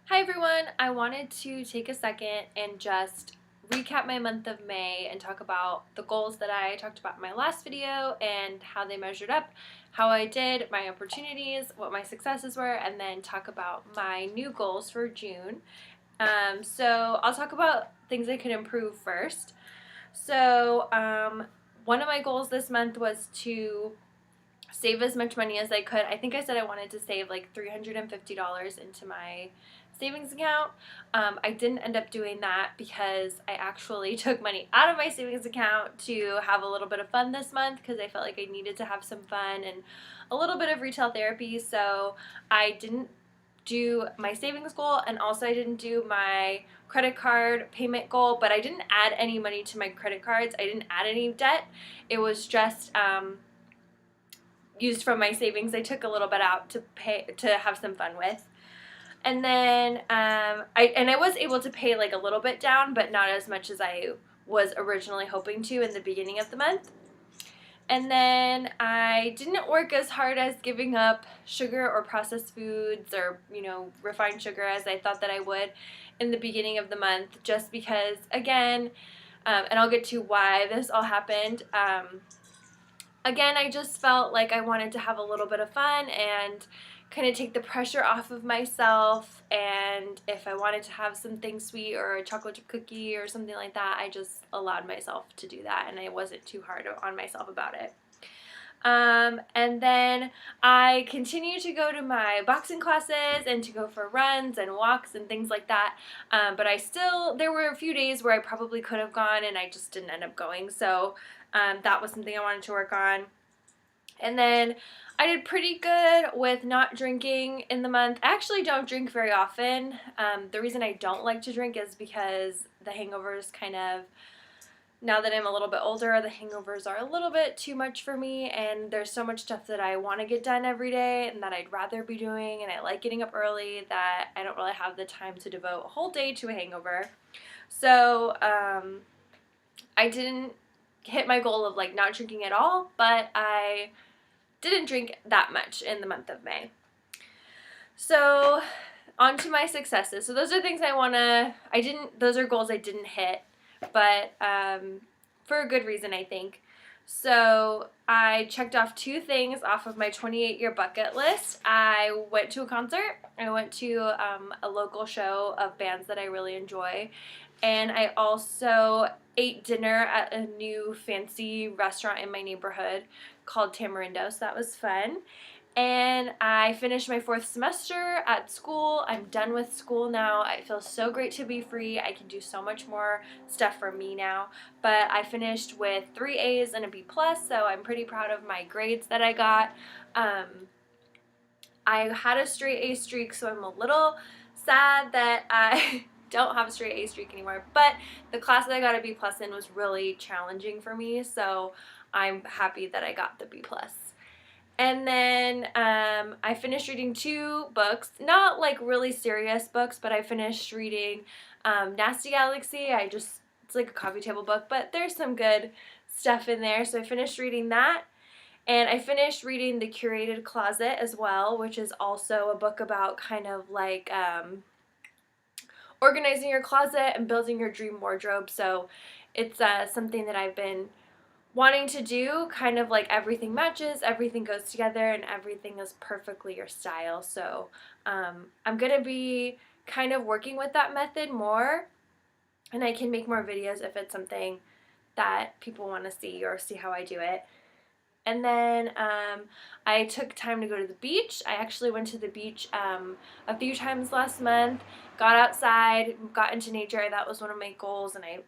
Hi everyone, I wanted to take a second and just recap my month of May and talk about the goals that I talked about in my last video and how they measured up, how I did, my opportunities, what my successes were, and then talk about my new goals for June. So I'll talk about things I could improve first. One of my goals this month was to save as much money as I could. I think I said I wanted to save like $350 into my savings account. I didn't end up doing that because I actually took money out of my savings account to have a little bit of fun this month because I felt like I needed to have some fun and a little bit of retail therapy. So I didn't do my savings goal, and also I didn't do my credit card payment goal, but I didn't add any money to my credit cards. I didn't add any debt. It was just used from my savings. I took a little bit out to have some fun with. And then I was able to pay like a little bit down, but not as much as I was originally hoping to in the beginning of the month. And then I didn't work as hard as giving up sugar or processed foods or, refined sugar as I thought that I would in the beginning of the month, just because, again, and I'll get to why this all happened. Again, I just felt like I wanted to have a little bit of fun and kind of take the pressure off of myself. And if I wanted to have something sweet or a chocolate chip cookie or something like that, I just allowed myself to do that, and I wasn't too hard on myself about it. And then I continue to go to my boxing classes and to go for runs and walks and things like that. But there were a few days where I probably could have gone and I just didn't end up going. So that was something I wanted to work on. And then I did pretty good with not drinking in the month. I actually don't drink very often. The reason I don't like to drink is because the hangovers now that I'm a little bit older, the hangovers are a little bit too much for me, and there's so much stuff that I want to get done every day and that I'd rather be doing, and I like getting up early, that I don't really have the time to devote a whole day to a hangover. So I didn't hit my goal of like not drinking at all, but I didn't drink that much in the month of May. So on to my successes. So those are things those are goals I didn't hit, but for a good reason, I think. So I checked off 2 things off of my 28-year bucket list. I went to a concert. I went to a local show of bands that I really enjoy. And I also ate dinner at a new fancy restaurant in my neighborhood called Tamarindo, so that was fun. And I finished my 4th semester at school. I'm done with school now. It feels so great to be free. I can do so much more stuff for me now. But I finished with 3 A's and a B+, so I'm pretty proud of my grades that I got. I had a straight A streak, so I'm a little sad that I don't have a straight A streak anymore. But the class that I got a B+ in was really challenging for me, so I'm happy that I got the B+. And then I finished reading 2 books, not like really serious books, but I finished reading Nasty Galaxy. It's like a coffee table book, but there's some good stuff in there. So I finished reading that. And I finished reading The Curated Closet as well, which is also a book about kind of like organizing your closet and building your dream wardrobe. So it's something that I've been wanting to do, kind of like everything matches, everything goes together, and everything is perfectly your style. So I'm going to be kind of working with that method more, and I can make more videos if it's something that people want to see or see how I do it. And then I took time to go to the beach. I actually went to the beach a few times last month, got outside, got into nature. That was one of my goals, and I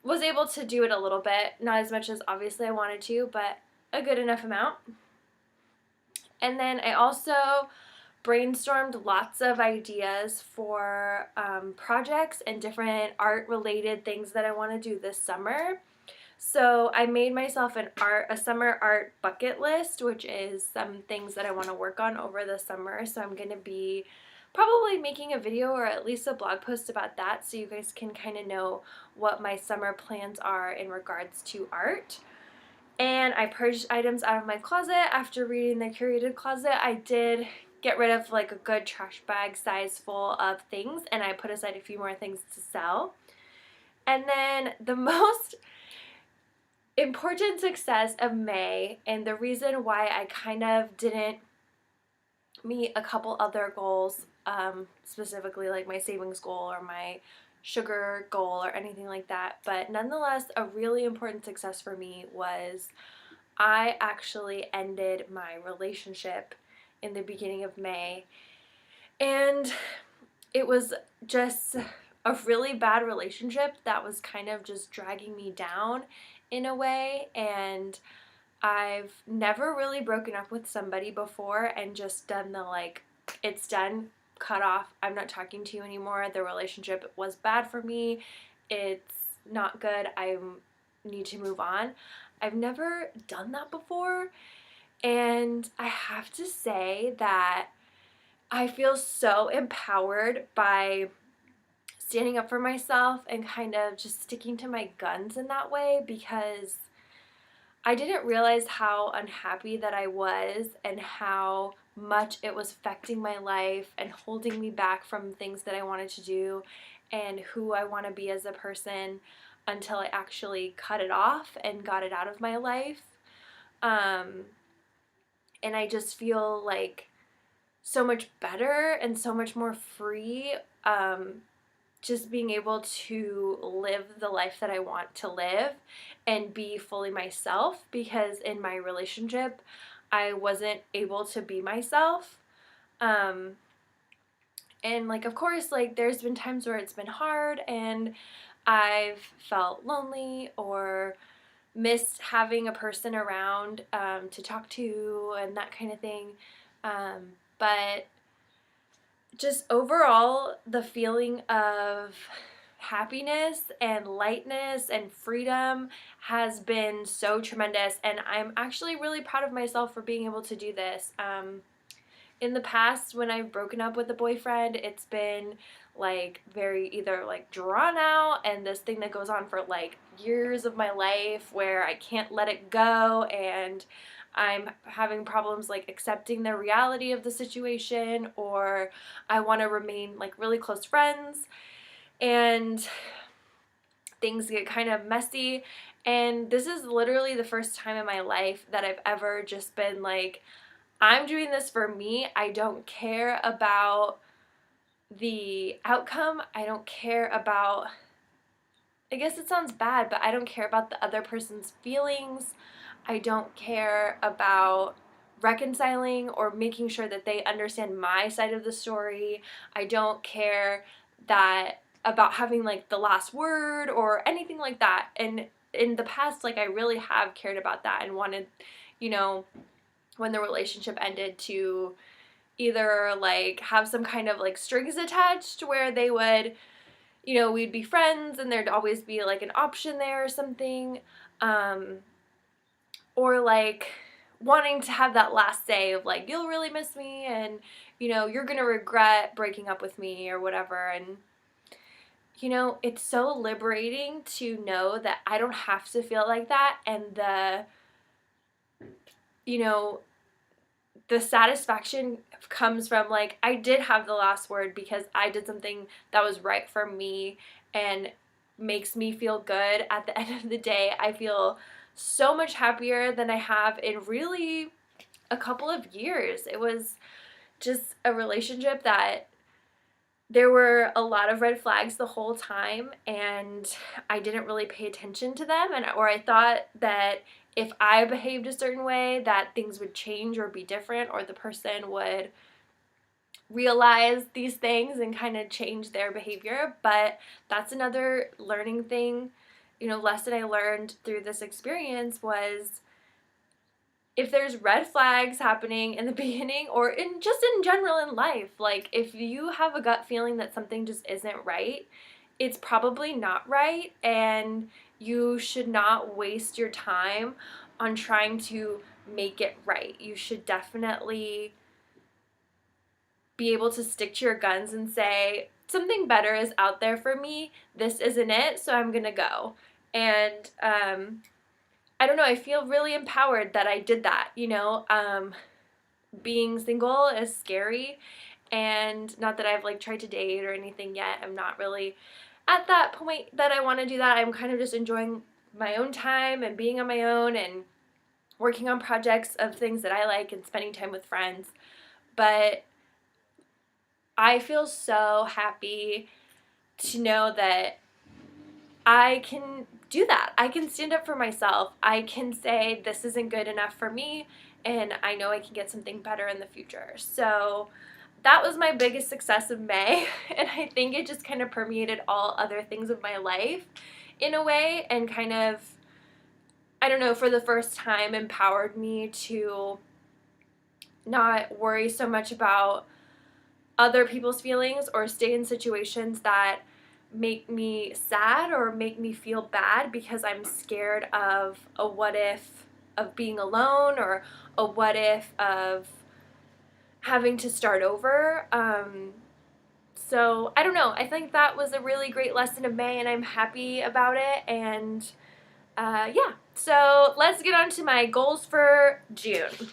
was able to do it a little bit, not as much as obviously I wanted to, but a good enough amount. And then I also brainstormed lots of ideas for projects and different art-related things that I want to do this summer. So I made myself a summer art bucket list, which is some things that I want to work on over the summer. So I'm going to be probably making a video or at least a blog post about that, so you guys can kind of know what my summer plans are in regards to art. And I purged items out of my closet after reading The Curated Closet. I did get rid of like a good trash bag size full of things, and I put aside a few more things to sell. And then the most important success of May, and the reason why I kind of didn't meet a couple other goals, specifically like my savings goal or my sugar goal or anything like that, but nonetheless a really important success for me was I actually ended my relationship in the beginning of May, and it was just a really bad relationship that was kind of just dragging me down in a way. And I've never really broken up with somebody before and just done the like, it's done, cut off, I'm not talking to you anymore, the relationship was bad for me, it's not good, I need to move on. I've never done that before, and I have to say that I feel so empowered by standing up for myself and kind of just sticking to my guns in that way, because I didn't realize how unhappy that I was and how much it was affecting my life and holding me back from things that I wanted to do and who I want to be as a person until I actually cut it off and got it out of my life. And I just feel like so much better and so much more free, just being able to live the life that I want to live and be fully myself, because in my relationship I wasn't able to be myself. And like, of course, like there's been times where it's been hard and I've felt lonely or missed having a person around to talk to and that kind of thing. But just overall, the feeling of happiness and lightness and freedom has been so tremendous, and I'm actually really proud of myself for being able to do this. In the past, when I've broken up with a boyfriend, it's been like very either like drawn out and this thing that goes on for like years of my life where I can't let it go, and I'm having problems like accepting the reality of the situation, or I want to remain like really close friends and things get kind of messy. And this is literally the first time in my life that I've ever just been like, I'm doing this for me. I don't care about the outcome. I don't care about, I guess it sounds bad, but I don't care about the other person's feelings. I don't care about reconciling or making sure that they understand my side of the story. I don't care that about having like the last word or anything like that. And in the past, like I really have cared about that and wanted, you know, when the relationship ended to either like have some kind of like strings attached where they would, you know, we'd be friends and there'd always be like an option there or something. Or like wanting to have that last say of like, you'll really miss me and, you know, you're gonna regret breaking up with me or whatever. And, you know, it's so liberating to know that I don't have to feel like that, and you know, the satisfaction comes from like, I did have the last word because I did something that was right for me and makes me feel good at the end of the day. I feel so much happier than I have in really a couple of years. It was just a relationship that there were a lot of red flags the whole time, and I didn't really pay attention to them, and or I thought that if I behaved a certain way that things would change or be different, or the person would realize these things and kind of change their behavior. But that's another learning thing, you know, lesson I learned through this experience was, if there's red flags happening in the beginning or in just in general in life, like if you have a gut feeling that something just isn't right, it's probably not right, and you should not waste your time on trying to make it right. You should definitely be able to stick to your guns and say, something better is out there for me. This isn't it, so I'm gonna go. And I don't know, I feel really empowered that I did that, you know. being single is scary, and not that I've like tried to date or anything yet. I'm not really at that point that I want to do that. I'm kind of just enjoying my own time and being on my own and working on projects of things that I like and spending time with friends. But I feel so happy to know that I can do that. I can stand up for myself. I can say this isn't good enough for me, and I know I can get something better in the future. So that was my biggest success of May, and I think it just kind of permeated all other things of my life in a way, and kind of, I don't know, for the first time empowered me to not worry so much about other people's feelings or stay in situations that make me sad or make me feel bad because I'm scared of a what if of being alone, or a what if of having to start over. So I don't know. I think that was a really great lesson of May, and I'm happy about it. And yeah, so let's get on to my goals for June.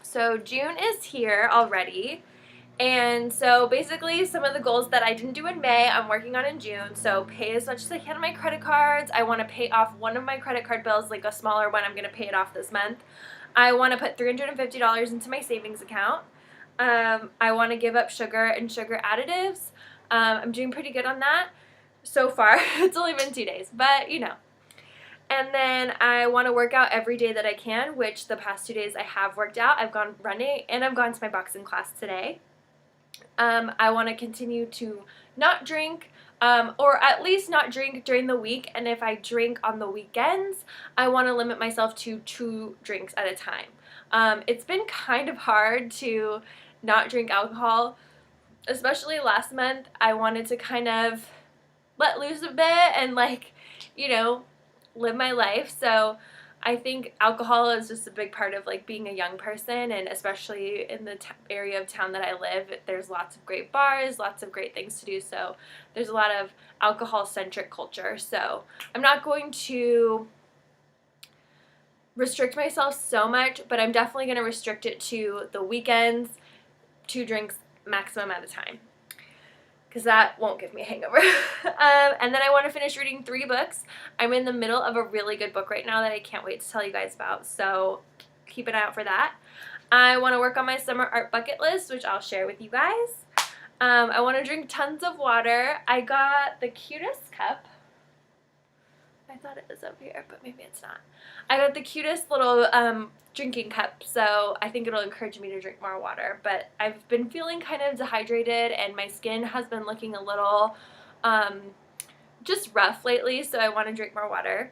So June is here already. And so basically some of the goals that I didn't do in May, I'm working on in June. So pay as much as I can on my credit cards. I want to pay off one of my credit card bills, like a smaller one. I'm going to pay it off this month. I want to put $350 into my savings account. I want to give up sugar and sugar additives. I'm doing pretty good on that so far. It's only been 2 days, but you know. And then I want to work out every day that I can, which the past 2 days I have worked out. I've gone running, and I've gone to my boxing class today. I want to continue to not drink, or at least not drink during the week. And if I drink on the weekends, I want to limit myself to 2 drinks at a time. It's been kind of hard to not drink alcohol, especially last month. I wanted to kind of let loose a bit and, like, you know, live my life. So I think alcohol is just a big part of like being a young person, and especially in the area of town that I live, there's lots of great bars, lots of great things to do. So there's a lot of alcohol-centric culture. So I'm not going to restrict myself so much, but I'm definitely going to restrict it to the weekends, 2 drinks maximum at a time, because that won't give me a hangover. And then I want to finish reading 3 books. I'm in the middle of a really good book right now that I can't wait to tell you guys about, so keep an eye out for that. I want to work on my summer art bucket list, which I'll share with you guys. I want to drink tons of water. I got the cutest cup. I thought it was over here, but maybe it's not. I got the cutest little drinking cup, so I think it'll encourage me to drink more water. But I've been feeling kind of dehydrated, and my skin has been looking a little just rough lately, so I want to drink more water.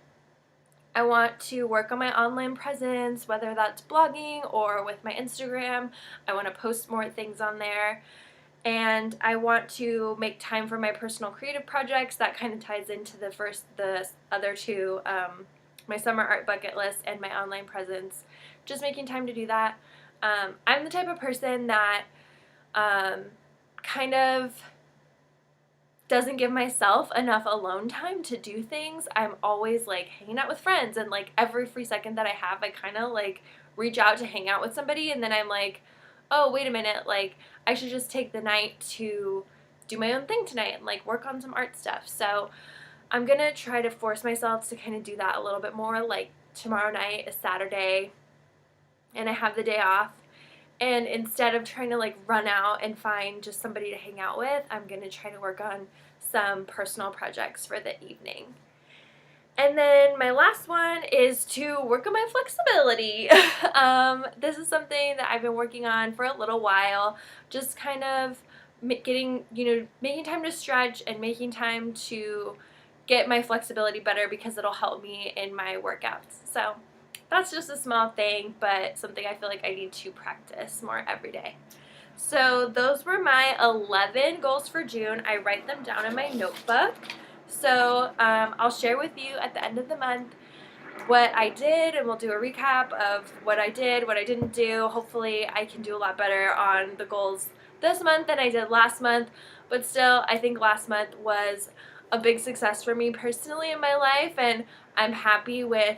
I want to work on my online presence, whether that's blogging or with my Instagram. I want to post more things on there. And I want to make time for my personal creative projects. That kind of ties into the other 2, my summer art bucket list and my online presence. Just making time to do that. I'm the type of person that kind of doesn't give myself enough alone time to do things. I'm always like hanging out with friends, and like every free second that I have, I kind of like reach out to hang out with somebody, and then I'm like, oh, wait a minute, like I should just take the night to do my own thing tonight and like work on some art stuff. So I'm gonna try to force myself to kind of do that a little bit more. Like tomorrow night is Saturday and I have the day off, and instead of trying to like run out and find just somebody to hang out with, I'm gonna try to work on some personal projects for the evening. And then my last one is to work on my flexibility. This is something that I've been working on for a little while, just kind of making time to stretch and making time to get my flexibility better, because it'll help me in my workouts. So that's just a small thing, but something I feel like I need to practice more every day. So those were my 11 goals for June. I write them down in my notebook. So I'll share with you at the end of the month what I did, and we'll do a recap of what I did, what I didn't do. Hopefully I can do a lot better on the goals this month than I did last month, but still I think last month was a big success for me personally in my life, and I'm happy with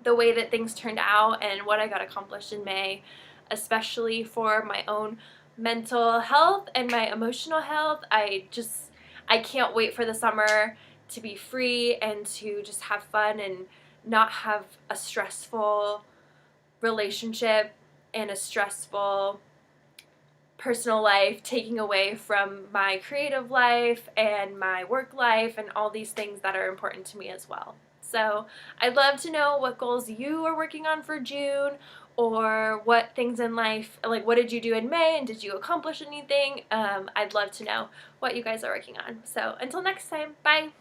the way that things turned out and what I got accomplished in May. especially for my own mental health and my emotional health. I can't wait for the summer to be free and to just have fun and not have a stressful relationship and a stressful personal life taking away from my creative life and my work life and all these things that are important to me as well. So I'd love to know what goals you are working on for June, or what things in life, like what did you do in May and did you accomplish anything? I'd love to know what you guys are working on. So until next time, bye!